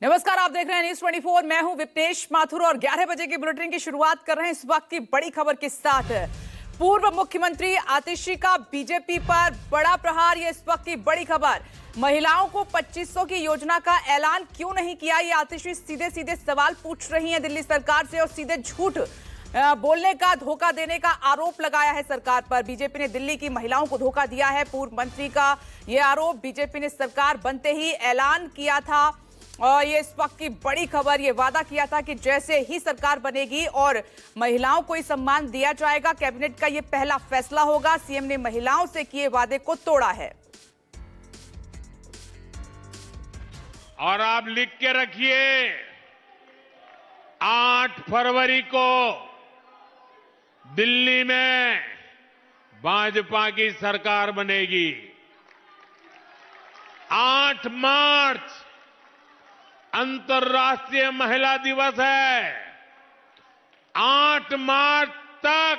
नमस्कार, आप देख रहे हैं न्यूज़ 24। मैं हूं विपनेश माथुर और 11 बजे की बुलेटिन की शुरुआत कर रहे हैं इस वक्त की बड़ी खबर के साथ। पूर्व मुख्यमंत्री आतिशी का बीजेपी पर बड़ा प्रहार, ये इस वक्त की बड़ी खबर। महिलाओं को 2500 की योजना का ऐलान क्यों नहीं किया, ये आतिशी सीधे सीधे सवाल पूछ रही हैं दिल्ली सरकार से और सीधे झूठ बोलने का, धोखा देने का आरोप लगाया है सरकार पर। बीजेपी ने दिल्ली की महिलाओं को धोखा दिया है, पूर्व मंत्री का यह आरोप। बीजेपी ने सरकार बनते ही ऐलान किया था और ये इस वक्त की बड़ी खबर, ये वादा किया था कि जैसे ही सरकार बनेगी और महिलाओं को ही सम्मान दिया जाएगा। कैबिनेट का ये पहला फैसला होगा। सीएम ने महिलाओं से किए वादे को तोड़ा है। और आप लिख के रखिए, 8 फरवरी को दिल्ली में भाजपा की सरकार बनेगी। 8 मार्च अंतर्राष्ट्रीय महिला दिवस है। 8 मार्च तक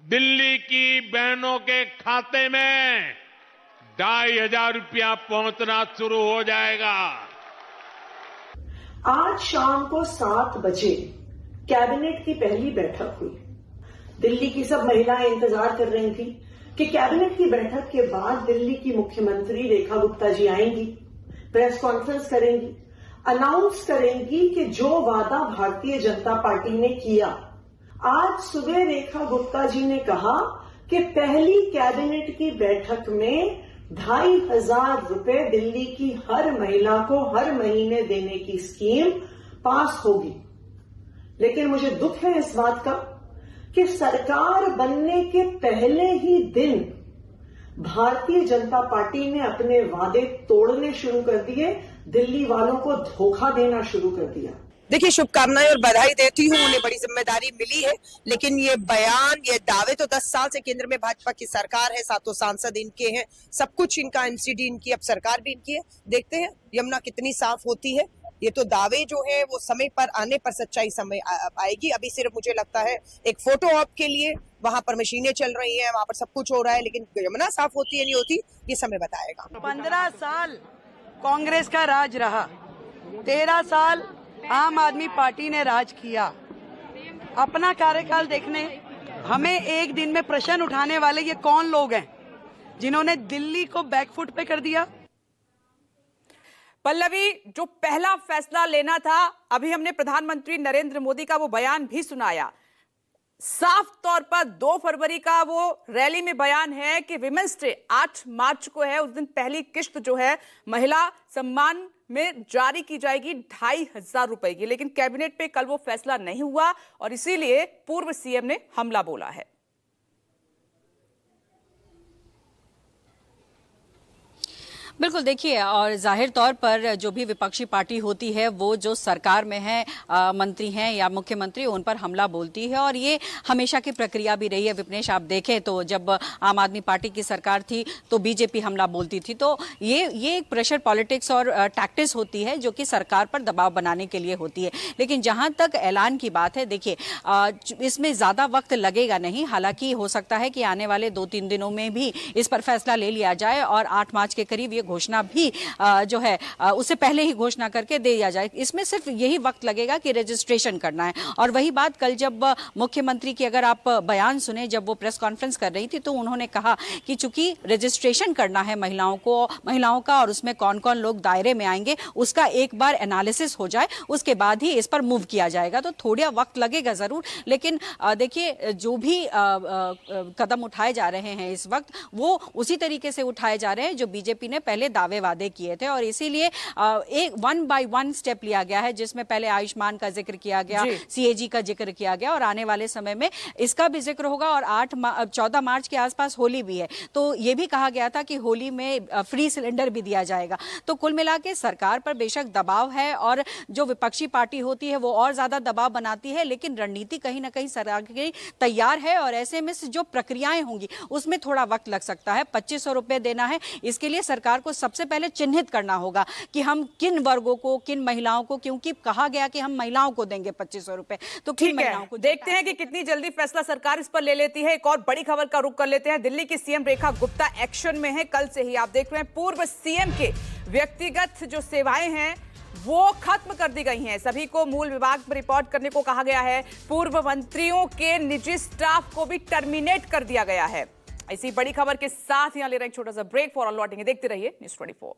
दिल्ली की बहनों के खाते में 2500 रुपया पहुंचना शुरू हो जाएगा। आज शाम को 7 बजे कैबिनेट की पहली बैठक हुई। दिल्ली की सब महिलाएं इंतजार कर रही थी कि कैबिनेट की बैठक के बाद दिल्ली की मुख्यमंत्री रेखा गुप्ता जी आएंगी, प्रेस कॉन्फ्रेंस करेंगी, अनाउंस करेंगी कि जो वादा भारतीय जनता पार्टी ने किया। आज सुबह रेखा गुप्ता जी ने कहा कि पहली कैबिनेट की बैठक में 2500 रुपए दिल्ली की हर महिला को हर महीने देने की स्कीम पास होगी। लेकिन मुझे दुख है इस बात का कि सरकार बनने के पहले ही दिन भारतीय जनता पार्टी ने अपने वादे तोड़ने शुरू कर दिए, दिल्ली वालों को धोखा देना शुरू कर दिया। देखिए, शुभकामनाएं और बधाई देती हूँ, उन्हें बड़ी जिम्मेदारी मिली है। लेकिन ये बयान, ये दावे तो 10 साल से केंद्र में भाजपा की सरकार है, 7 सांसद इनके हैं, सब कुछ इनका, एमसीडी इनकी, अब सरकार भी इनकी है। देखते हैं यमुना कितनी साफ होती है। ये तो दावे जो है वो समय पर आने पर सच्चाई समय आएगी। अभी सिर्फ मुझे लगता है एक फोटो ऑप के लिए वहां पर मशीनें चल रही हैं, वहां पर सब कुछ हो रहा है, लेकिन यमुना साफ होती है नहीं होती ये समय बताएगा। 15 साल कांग्रेस का राज रहा, 13 साल आम आदमी पार्टी ने राज किया। अपना कार्यकाल देखने हमें एक दिन में प्रश्न उठाने वाले ये कौन लोग हैं जिन्होंने दिल्ली को बैकफुट पे कर दिया। पल्लवी, जो पहला फैसला लेना था, अभी हमने प्रधानमंत्री नरेंद्र मोदी का वो बयान भी सुनाया। साफ तौर पर 2 फरवरी का वो रैली में बयान है कि विमेंस डे 8 मार्च को है, उस दिन पहली किश्त जो है महिला सम्मान में जारी की जाएगी 2500 रुपए की। लेकिन कैबिनेट पे कल वो फैसला नहीं हुआ और इसीलिए पूर्व सीएम ने हमला बोला है। बिल्कुल, देखिए, और जाहिर तौर पर जो भी विपक्षी पार्टी होती है वो जो सरकार में है, मंत्री हैं या मुख्यमंत्री, उन पर हमला बोलती है और ये हमेशा की प्रक्रिया भी रही है। विपनेश, आप देखें तो जब आम आदमी पार्टी की सरकार थी तो बीजेपी हमला बोलती थी। तो ये एक प्रेशर पॉलिटिक्स और टैक्टिक्स होती है जो कि सरकार पर दबाव बनाने के लिए होती है। लेकिन जहां तक ऐलान की बात है, देखिए, इसमें ज़्यादा वक्त लगेगा नहीं। हालांकि हो सकता है कि आने वाले 2-3 दिनों में भी इस पर फैसला ले लिया जाए और 8 मार्च के करीब ये घोषणा भी जो है उससे पहले ही घोषणा करके दे दिया जाए। इसमें सिर्फ यही वक्त लगेगा कि रजिस्ट्रेशन करना है। और वही बात कल जब मुख्यमंत्री की अगर आप बयान सुने, जब वो प्रेस कॉन्फ्रेंस कर रही थी, तो उन्होंने कहा कि चूंकि रजिस्ट्रेशन करना है महिलाओं का और उसमें कौन कौन लोग दायरे में आएंगे, उसका एक बार एनालिसिस हो जाए, उसके बाद ही इस पर मूव किया जाएगा। तो थोड़ा वक्त लगेगा जरूर, लेकिन देखिए, जो भी कदम उठाए जा रहे हैं इस वक्त, वो उसी तरीके से उठाए जा रहे हैं जो बीजेपी ने पहले दावे वादे किए थे। और इसीलिए एक 1 बाय 1 स्टेप लिया गया है, जिसमें पहले आयुष्मान का जिक्र किया गया, सीएजी का जिक्र किया गया और आने वाले समय में इसका भी जिक्र होगा। और 14 मार्च के आसपास होली भी है, तो ये भी कहा गया था कि होली में फ्री सिलेंडर भी दिया जाएगा। तो कुल मिला के सरकार पर बेशक दबाव है और जो विपक्षी पार्टी होती है वो और ज्यादा दबाव बनाती है, लेकिन रणनीति कहीं ना कहीं सरकार की तैयार है और ऐसे में जो प्रक्रियाएं होंगी उसमें थोड़ा वक्त लग सकता है। 2500 रुपए देना है, इसके लिए सरकार को सबसे पहले चिन्हित करना होगा कि हम किन वर्गों को, किन महिलाओं को, क्योंकि कहा गया कि हम महिलाओं को देंगे 2500 रुपए, तो किन ठीक महिलाओं है, को देखते हैं कि कितनी जल्दी फैसला सरकार इस पर ले लेती है। एक और बड़ी खबर का रुख कर लेते हैं। दिल्ली की सीएम रेखा गुप्ता एक्शन में है। कल से ही आप देख रहे हैं पूर्व सीएम के व्यक्तिगत जो सेवाएं हैं वो खत्म कर दी गई हैं। सभी को मूल विभाग में रिपोर्ट करने को कहा गया है। पूर्व मंत्रियों के निजी स्टाफ को भी टर्मिनेट कर दिया गया है। इसी बड़ी खबर के साथ यहां ले रहे हैं एक छोटा सा ब्रेक। फॉर ऑल लौटेंगे, देखते रहिए न्यूज़ 24।